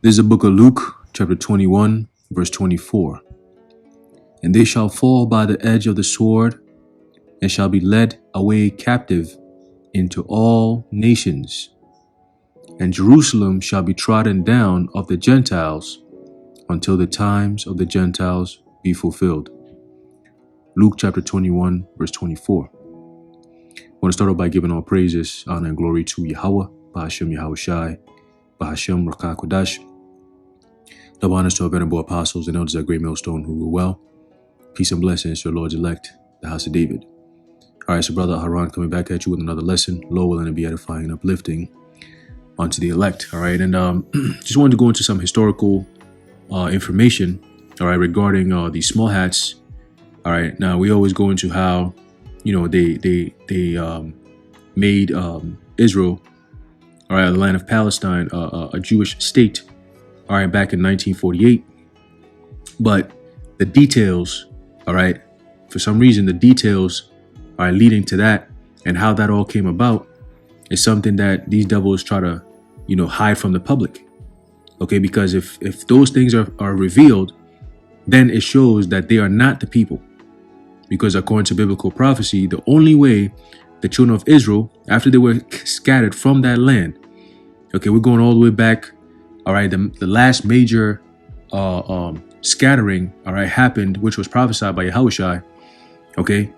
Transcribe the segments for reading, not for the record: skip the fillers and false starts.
This is the book of Luke, chapter 21, verse 24. And they shall fall by the edge of the sword, and shall be led away captive into all nations. And Jerusalem shall be trodden down of the Gentiles until the times of the Gentiles be fulfilled. Luke chapter 21, verse 24. I want to start off by giving all praises, honor, and glory to Yahweh, Bahashem Yahushai, Bahashem Rakah Kodash. Double honors to our venerable apostles and elders at Great Millstone who rule well. Peace and blessings to your Lord's elect, the house of David. All right, so Brother Haran coming back at you with another lesson, Lord willing to be edifying and uplifting unto the elect. All right, and just wanted to go into some historical information, all right, regarding these small hats. All right, now we always go into how, you know, they made Israel, all right, the land of Palestine, a Jewish state, all right, back in 1948. But the details, all right, for some reason, the details are leading to that and how that all came about is something that these devils try to, you know, hide from the public. Okay, because if those things are revealed, then it shows that they are not the people. Because according to biblical prophecy, the only way the children of Israel, after they were scattered from that land, okay, we're going all the way back. All right, the last major scattering, all right, happened, which was prophesied by Yahushai, okay,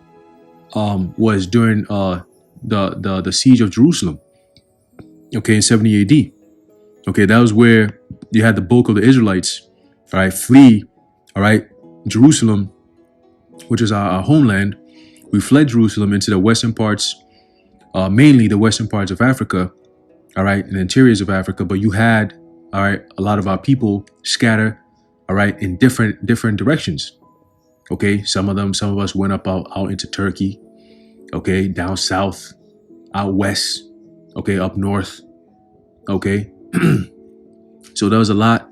was during the siege of Jerusalem, okay, in 70 AD. Okay, that was where you had the bulk of the Israelites, all right, flee, all right, Jerusalem, which is our homeland. We fled Jerusalem into the western parts, mainly the western parts of Africa, all right, and the interiors of Africa. But you had, all right, a lot of our people scatter, all right, in different directions. Okay, some of us went up out into Turkey, okay, down south, out west, okay, up north, okay. So there was a lot,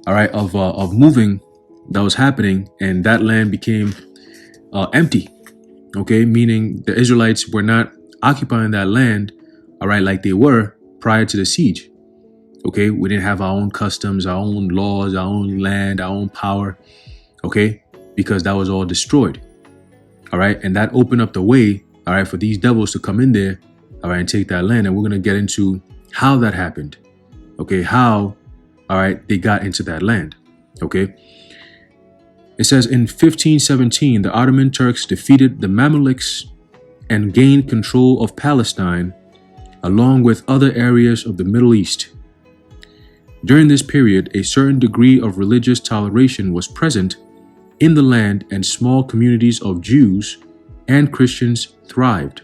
all right, of moving that was happening, and that land became empty, okay, meaning the Israelites were not occupying that land, all right, like they were prior to the siege. Okay, we didn't have our own customs, our own laws, our own land, our own power, okay, because that was all destroyed, all right, and that opened up the way, all right, for these devils to come in there, all right, and take that land. And we're going to get into how that happened, okay, how, all right, they got into that land, okay. It says in 1517, the Ottoman Turks defeated the Mamluks and gained control of Palestine, along with other areas of the Middle East. During this period, a certain degree of religious toleration was present in the land, and small communities of Jews and Christians thrived.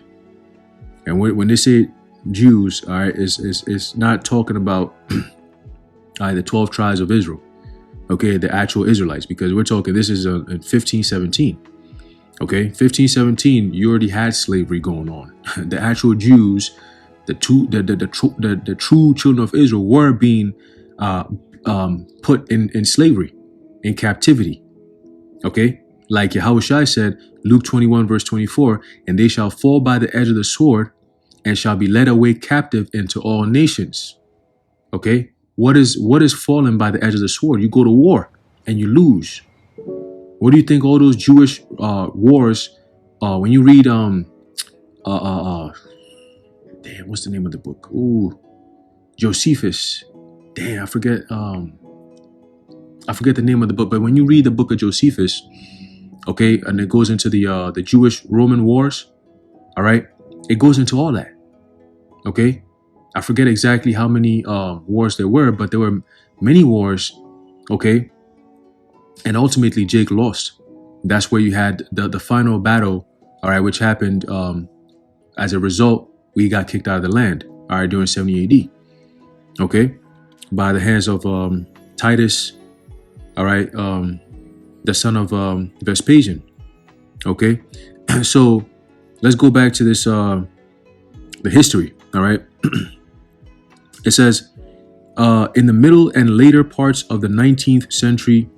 And when they say Jews, all right, is not talking about the 12 tribes of Israel, okay, the actual Israelites, because we're talking, this is in 1517. Okay, 1517, you already had slavery going on. The actual Jews, the true children of Israel were being put in slavery, in captivity. Okay, like Yahushua said, Luke 21 verse 24, and they shall fall by the edge of the sword and shall be led away captive into all nations. Okay, what is falling by the edge of the sword? You go to war and you lose. What do you think all those Jewish wars, when you read damn, what's the name of the book? Ooh, Josephus. Damn, I forget the name of the book, but when you read the book of Josephus, okay, and it goes into the Jewish Roman wars, all right, it goes into all that. Okay, I forget exactly how many wars there were, but there were many wars, okay, and ultimately Jake lost. That's where you had the final battle, all right, which happened as a result, we got kicked out of the land, all right, during 70 AD, okay, by the hands of Titus, all right, the son of Vespasian, okay. So let's go back to this, the history, all right. It says, in the middle and later parts of the 19th century,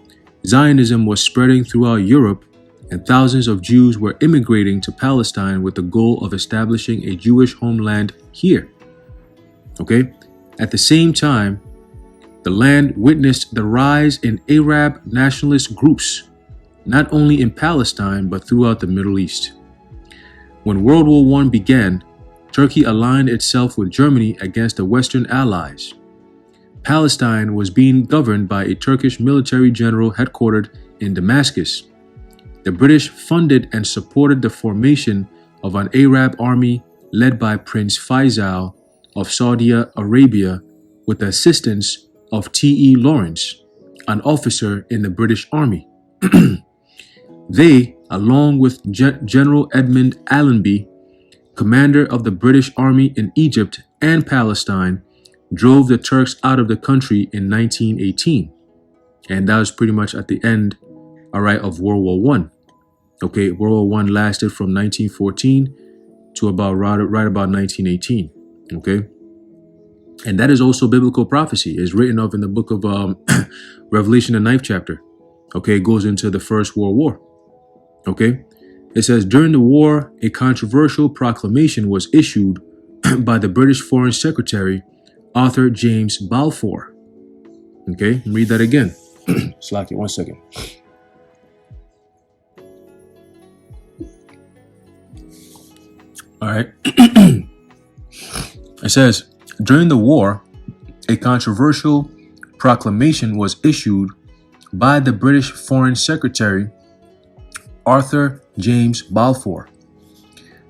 Zionism was spreading throughout Europe, and thousands of Jews were immigrating to Palestine with the goal of establishing a Jewish homeland here. Okay. At the same time, The land witnessed the rise in Arab nationalist groups, not only in Palestine but throughout the Middle East. When World War I began, Turkey aligned itself with Germany against the Western Allies. Palestine was being governed by a Turkish military general headquartered in Damascus. The British funded and supported the formation of an Arab army led by Prince Faisal of Saudi Arabia with the assistance of T.E. Lawrence, an officer in the British Army. They, along with General Edmund Allenby, commander of the British Army in Egypt and Palestine, drove the Turks out of the country in 1918. And that was pretty much at the end, of World War I. Okay, World War I lasted from 1914 to about right about 1918. Okay, and that is also biblical prophecy. It's written of in the book of Revelation, the 9th chapter. Okay, it goes into the First World War. Okay, it says during the war, a controversial proclamation was issued by the British Foreign Secretary Arthur James Balfour. Okay, read that again. Slack it 1 second. All right. It says, during the war, a controversial proclamation was issued by the British Foreign Secretary Arthur James Balfour.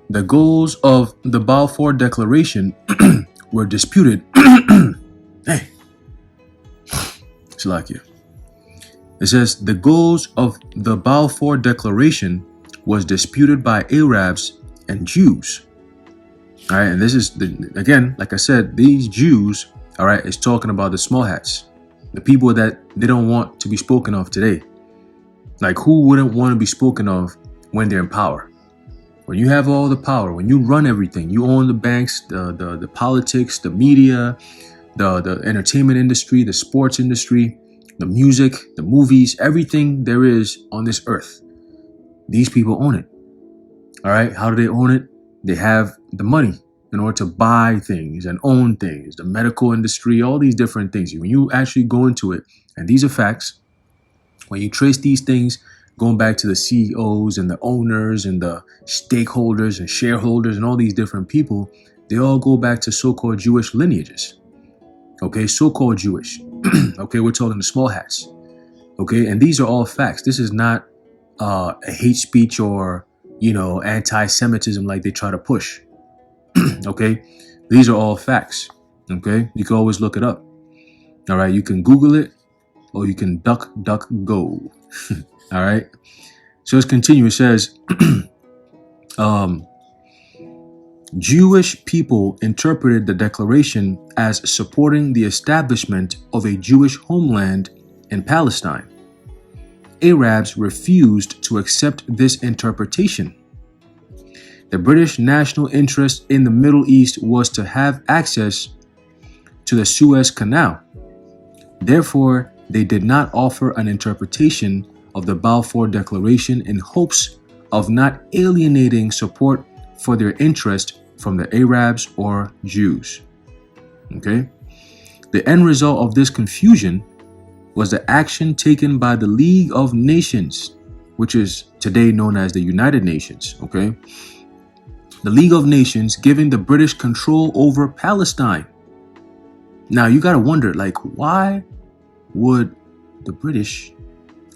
The goals of the Balfour Declaration were disputed. Hey, Salakia. It says the goals of the Balfour Declaration was disputed by Arabs and Jews. All right, and this is again, like I said, these Jews, all right, is talking about the small hats, the people that they don't want to be spoken of today. Like, who wouldn't want to be spoken of when they're in power? When you have all the power, when you run everything, you own the banks, the politics, the media, the entertainment industry, the sports industry, the music, the movies, everything there is on this earth. These people own it. All right. How do they own it? They have the money in order to buy things and own things, the medical industry, all these different things. When you actually go into it, and these are facts, when you trace these things, going back to the CEOs and the owners and the stakeholders and shareholders and all these different people, they all go back to so-called Jewish lineages. Okay, so-called Jewish. Okay, we're talking the small hats. Okay, and these are all facts. This is not a hate speech or, anti-Semitism like they try to push. Okay, these are all facts. Okay, you can always look it up. All right, you can Google it or you can duck go. All right, so let's continue. It says, Jewish people interpreted the declaration as supporting the establishment of a Jewish homeland in Palestine. Arabs refused to accept this interpretation. The British national interest in the Middle East was to have access to the Suez Canal. Therefore, they did not offer an interpretation of the Balfour Declaration in hopes of not alienating support for their interest from the Arabs or Jews. Okay? The end result of this confusion was the action taken by the League of Nations, which is today known as the United Nations. Okay? The League of Nations giving the British control over Palestine. Now you got to wonder, why would the British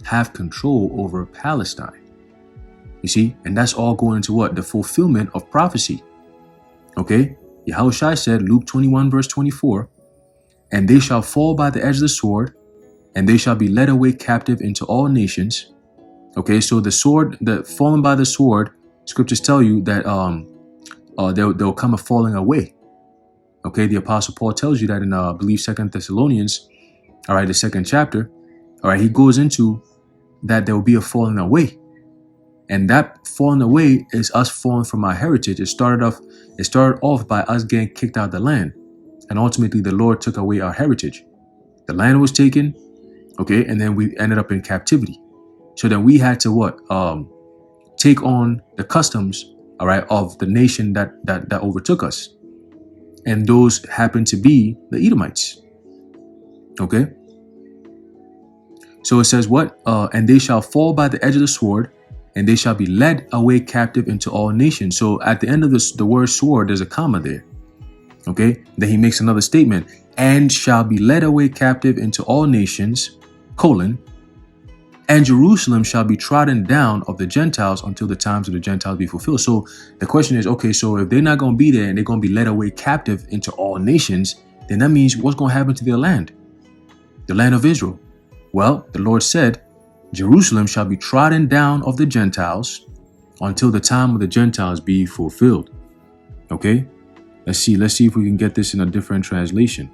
have control over Palestine? You see, and that's all going into what? The fulfillment of prophecy. Okay? Yahushua said, Luke 21 verse 24, and they shall fall by the edge of the sword, and they shall be led away captive into all nations. Okay, so the sword, the fallen by the sword, scriptures tell you that there'll come a falling away. Okay, the Apostle Paul tells you that in I believe 2 Thessalonians, all right, the 2nd chapter. All right, he goes into that there will be a falling away. And that falling away is us falling from our heritage. It started off by us getting kicked out of the land. And ultimately the Lord took away our heritage. The land was taken, okay, and then we ended up in captivity. So then we had to take on the customs, all right, of the nation that overtook us. And those happened to be the Edomites. Okay. So it says what? And they shall fall by the edge of the sword, and they shall be led away captive into all nations. So at the end of this, the word sword, there's a comma there. Okay. Then he makes another statement, and shall be led away captive into all nations, colon, and Jerusalem shall be trodden down of the Gentiles until the times of the Gentiles be fulfilled. So the question is, okay, so if they're not going to be there and they're going to be led away captive into all nations, then that means what's going to happen to their land, the land of Israel? Well, the Lord said, Jerusalem shall be trodden down of the Gentiles until the time of the Gentiles be fulfilled. Okay, let's see if we can get this in a different translation.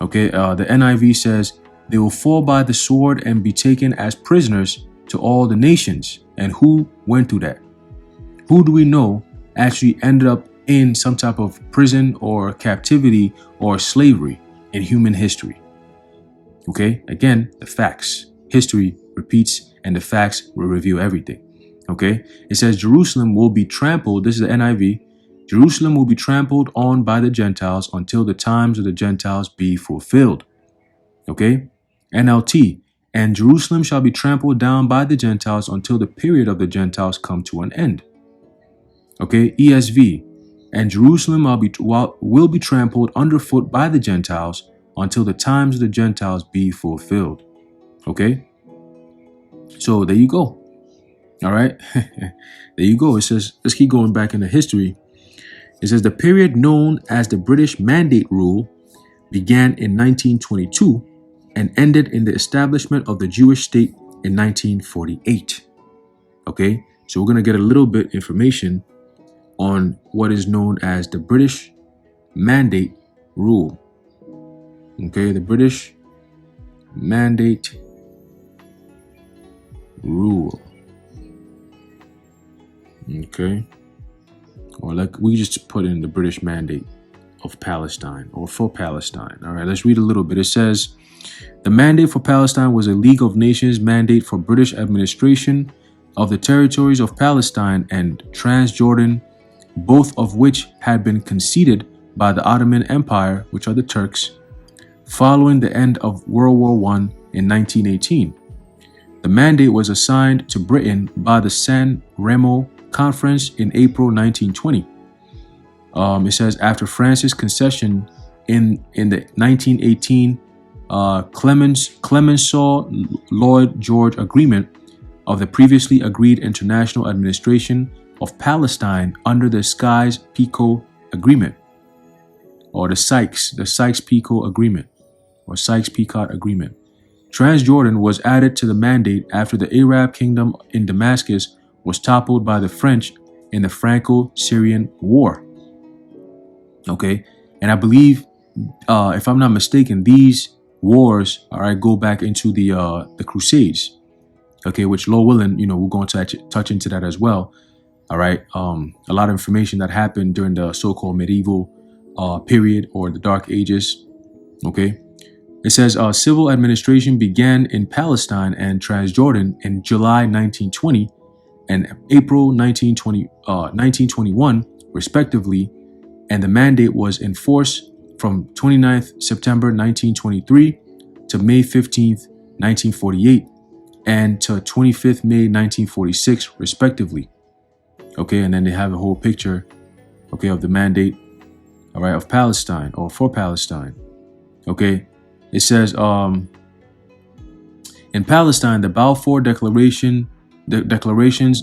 Okay, the NIV says, they will fall by the sword and be taken as prisoners to all the nations. And who went through that? Who do we know actually ended up in some type of prison or captivity or slavery in human history? Okay, again, the facts. History repeats and the facts will reveal everything. Okay, it says Jerusalem will be trampled. This is the NIV. Jerusalem will be trampled on by the Gentiles until the times of the Gentiles be fulfilled. Okay, NLT, and Jerusalem shall be trampled down by the Gentiles until the period of the Gentiles come to an end. Okay, ESV, and Jerusalem will be trampled underfoot by the Gentiles until the times of the Gentiles be fulfilled. Okay, so there you go. All right, there you go. It says, let's keep going back into history. It says the period known as the British Mandate Rule began in 1922 and ended in the establishment of the Jewish state in 1948. Okay, so we're going to get a little bit information on what is known as the British Mandate Rule. Okay, the British Mandate Rule. Okay, or like we just put in the British Mandate of Palestine or for Palestine. All right, let's read a little bit. It says, the Mandate for Palestine was a League of Nations mandate for British administration of the territories of Palestine and Transjordan, both of which had been conceded by the Ottoman Empire, which are the Turks, following the end of World War I in 1918. The mandate was assigned to Britain by the San Remo Conference in April 1920. It says after France's concession in the 1918 Clemenceau Lloyd George Agreement of the previously agreed international administration of Palestine under the Sykes-Picot Agreement, or the Sykes-Picot Agreement, or Sykes-Picot Agreement. Transjordan was added to the mandate after the Arab kingdom in Damascus was toppled by the French in the Franco-Syrian War. Okay, and I believe, if I'm not mistaken, these wars, all right, go back into the Crusades. Okay, which, Lord willing, we're going to touch into that as well. All right, a lot of information that happened during the so-called medieval period or the Dark Ages. Okay, it says civil administration began in Palestine and Transjordan in July 1920 and April 1921, respectively, and the mandate was in force from 29th September 1923 to May 15th, 1948, and to 25th May 1946, respectively. Okay, and then they have a whole picture, okay, of the mandate, all right, of Palestine or for Palestine. Okay, it says in Palestine, the Balfour Declaration's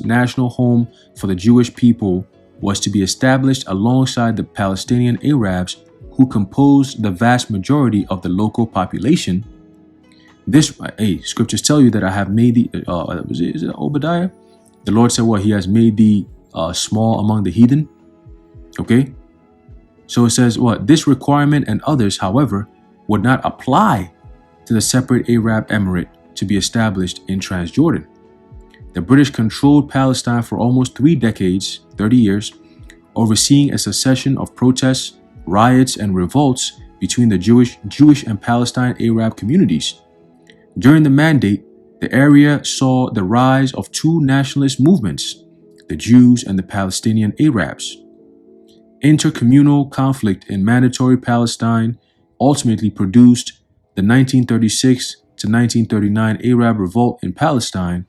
national home for the Jewish people was to be established alongside the Palestinian Arabs who composed the vast majority of the local population. Scriptures tell you that I have made the, is it Obadiah? The Lord said, he has made thee small among the heathen. Okay. So it says this requirement and others, however, would not apply to the separate Arab emirate to be established in Transjordan. The British controlled Palestine for almost 3 decades, 30 years, overseeing a succession of protests, riots, and revolts between the Jewish and Palestine Arab communities. During the mandate, the area saw the rise of 2 nationalist movements, the Jews and the Palestinian Arabs. Intercommunal conflict in mandatory Palestine ultimately produced the 1936 to 1939 Arab Revolt in Palestine,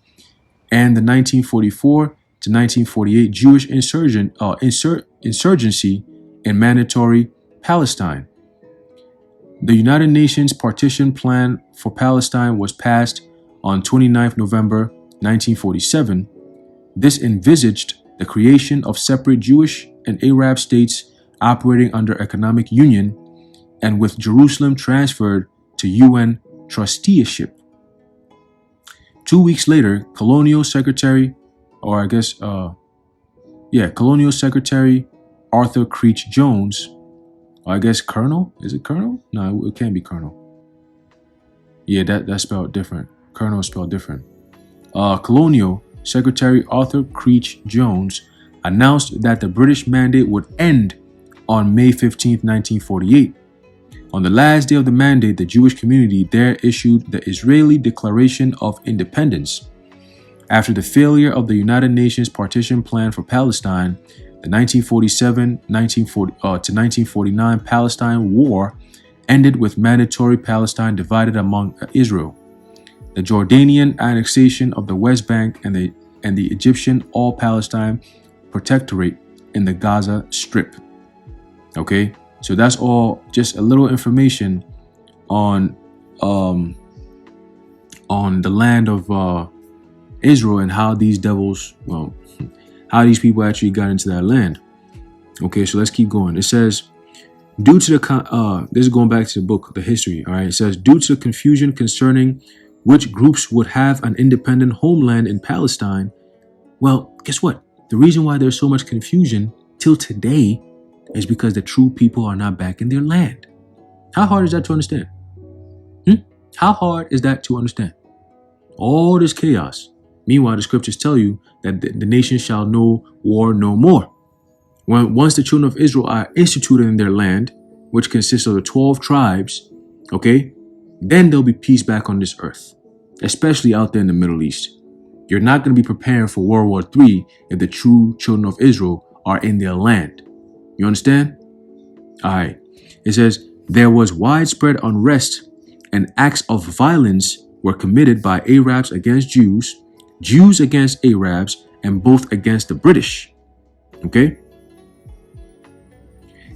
and the 1944 to 1948 Jewish insurgency in Mandatory Palestine. The United Nations Partition Plan for Palestine was passed on 29 November 1947. This envisaged the creation of separate Jewish and Arab states operating under economic union, and with Jerusalem transferred to UN trusteeship. 2 weeks later, Colonial Secretary Arthur Creech Jones, Colonel? Is it Colonel? No, it can't be Colonel. Yeah, that's spelled different. Colonel is spelled different. Colonial Secretary Arthur Creech Jones announced that the British mandate would end on May 15, 1948. On the last day of the mandate, the Jewish community there issued the Israeli Declaration of Independence. After the failure of the United Nations Partition Plan for Palestine, the 1947 to 1949 Palestine War ended with mandatory Palestine divided among Israel, the Jordanian annexation of the West Bank, and the Egyptian All-Palestine Protectorate in the Gaza Strip. Okay, so that's all just a little information on the land of Israel and how these how these people actually got into that land. Okay, so let's keep going. It says, due to the this is going back to the book, the history. All right, it says, due to the confusion concerning which groups would have an independent homeland in Palestine. Well, guess what? The reason why there's so much confusion till today is because the true people are not back in their land. How hard is that to understand? How hard is that to understand? All this chaos. Meanwhile, the scriptures tell you that the nation shall know war no more. Once the children of Israel are instituted in their land, which consists of the 12 tribes, okay, then there'll be peace back on this earth, especially out there in the Middle East. You're not going to be preparing for World War III if the true children of Israel are in their land. You understand? All right. It says, there was widespread unrest and acts of violence were committed by Arabs against Jews, Jews against Arabs, and both against the British. Okay?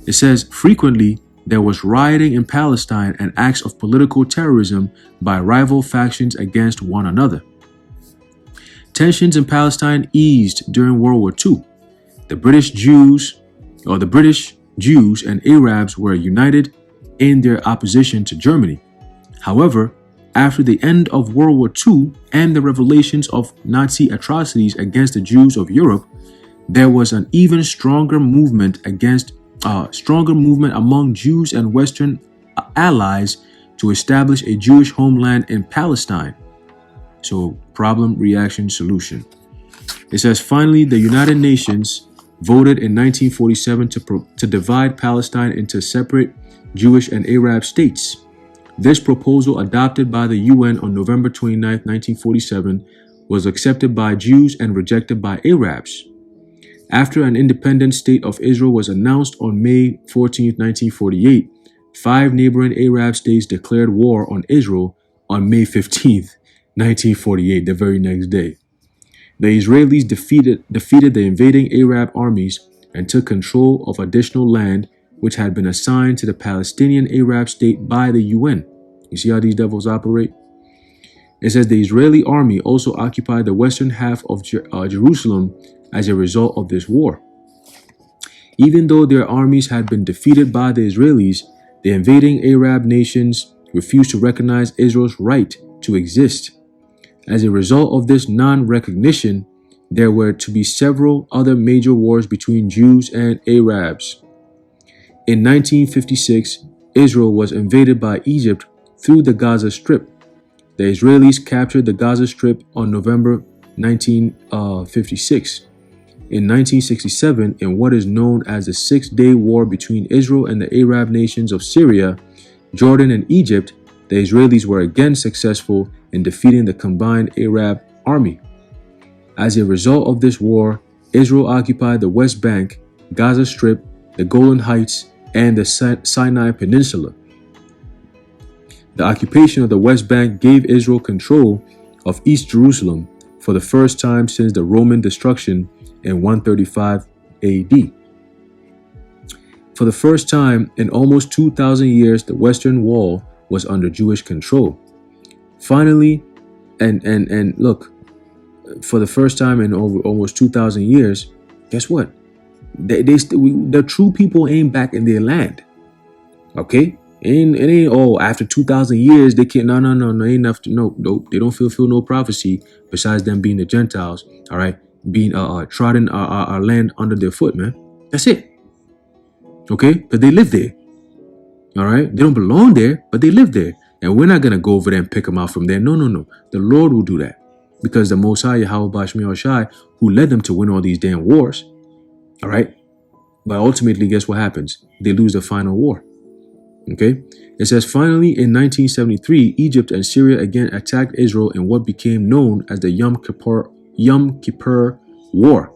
It says, frequently there was rioting in Palestine and acts of political terrorism by rival factions against one another. Tensions in Palestine eased during World War II. The British Jews and Arabs were united in their opposition to Germany. However, after the end of World War II and the revelations of Nazi atrocities against the Jews of Europe, there was an even stronger movement among Jews and Western allies to establish a Jewish homeland in Palestine. So, problem, reaction, solution. It says, finally, the United Nations voted in 1947 to divide Palestine into separate Jewish and Arab states. This proposal, adopted by the UN on November 29, 1947, was accepted by Jews and rejected by Arabs. After an independent state of Israel was announced on May 14, 1948, 5 neighboring Arab states declared war on Israel on May 15, 1948, the very next day. The Israelis defeated the invading Arab armies and took control of additional land which had been assigned to the Palestinian Arab state by the UN. You see how these devils operate? It says the Israeli army also occupied the western half of Jerusalem as a result of this war. Even though their armies had been defeated by the Israelis, the invading Arab nations refused to recognize Israel's right to exist. As a result of this non-recognition, there were to be several other major wars between Jews and Arabs. In 1956, Israel was invaded by Egypt through the Gaza Strip. The Israelis captured the Gaza Strip on November 1956. In 1967, in what is known as the Six-Day War between Israel and the Arab nations of Syria, Jordan, and Egypt, the Israelis were again successful in defeating the combined Arab army. As a result of this war, Israel occupied the West Bank, Gaza Strip, the Golan Heights, and the Sinai Peninsula. The occupation of the West Bank gave Israel control of East Jerusalem for the first time since the Roman destruction in 135 AD. For the first time in almost 2,000 years, the Western Wall was under Jewish control. Finally, and look, for the first time in over almost 2,000 years, guess what? The true people ain't back in their land. Okay? It ain't after 2,000 years they can't. No, ain't enough to nope. They don't fulfill no prophecy besides them being the Gentiles. All right, being trodden our land under their foot, man. That's it. Okay, because they live there. All right, they don't belong there, but they live there, and we're not gonna go over there and pick them out from there. No. The Lord will do that because the Most High Yahweh Bashmi Shai, who led them to win all these damn wars. All right, but ultimately, guess what happens? They lose the final war. Okay, it says finally in 1973, Egypt and Syria again attacked Israel in what became known as the Yom Kippur War.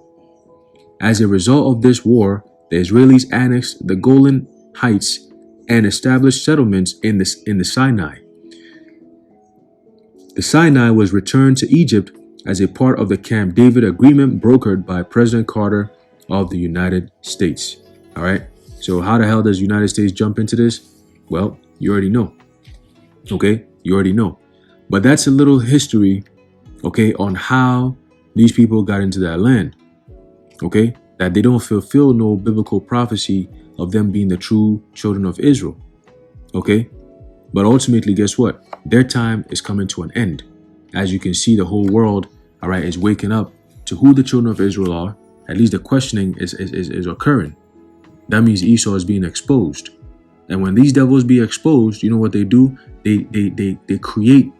As a result of this war, the Israelis annexed the Golan Heights and established settlements in the Sinai. The Sinai was returned to Egypt as a part of the Camp David agreement brokered by President Carter of the United States. All right, so how the hell does the United States jump into this? Well, you already know. Okay, you already know. But that's a little history, okay, on how these people got into that land. Okay, that they don't fulfill no biblical prophecy of them being the true children of Israel. Okay, but ultimately, guess what? Their time is coming to an end. As you can see, the whole world, all right, is waking up to who the children of Israel are. At least the questioning is occurring. That means Esau is being exposed. And when these devils be exposed, you know what they do? They create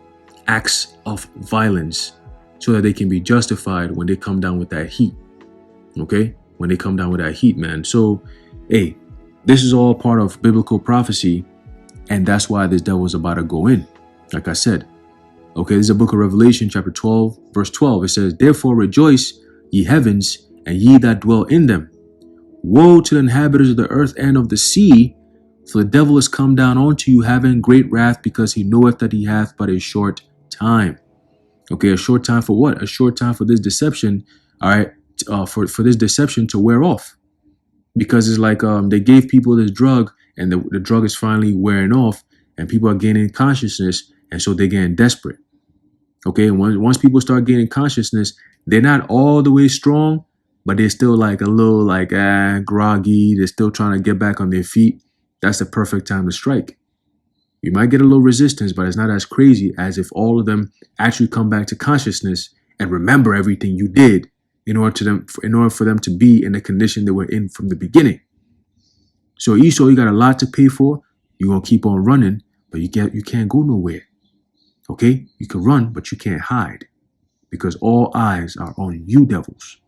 acts of violence so that they can be justified when they come down with that heat. Okay? When they come down with that heat, man. So, hey, this is all part of biblical prophecy, and that's why this devil is about to go in. Like I said. Okay, this is a book of Revelation, chapter 12, verse 12. It says, therefore rejoice, ye heavens, and ye that dwell in them. Woe to the inhabitants of the earth and of the sea, for the devil is come down unto you, having great wrath, because he knoweth that he hath but a short time. Okay, a short time for what? A short time for this deception, all right, for this deception to wear off. Because it's like they gave people this drug, and the drug is finally wearing off, and people are gaining consciousness, and so they're getting desperate. Okay, and once people start gaining consciousness, they're not all the way strong, but they're still like a little like groggy. They're still trying to get back on their feet. That's the perfect time to strike. You might get a little resistance, but it's not as crazy as if all of them actually come back to consciousness and remember everything you did in order for them to be in the condition they were in from the beginning. So Esau, you got a lot to pay for. You're gonna keep on running, but you can't go nowhere. Okay? You can run, but you can't hide, because all eyes are on you, devils.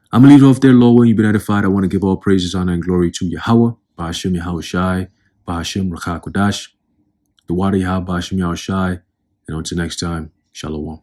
I'm going to leave it off there, Lord. When you've been edified, I want to give all praises, honor, and glory to Yahweh, Ba'ashem Yahweh Shai, Ba'ashem Rakha Kodash, the Wadi Yahweh Ba'ashem Yahweh Shai, and until next time, Shalom.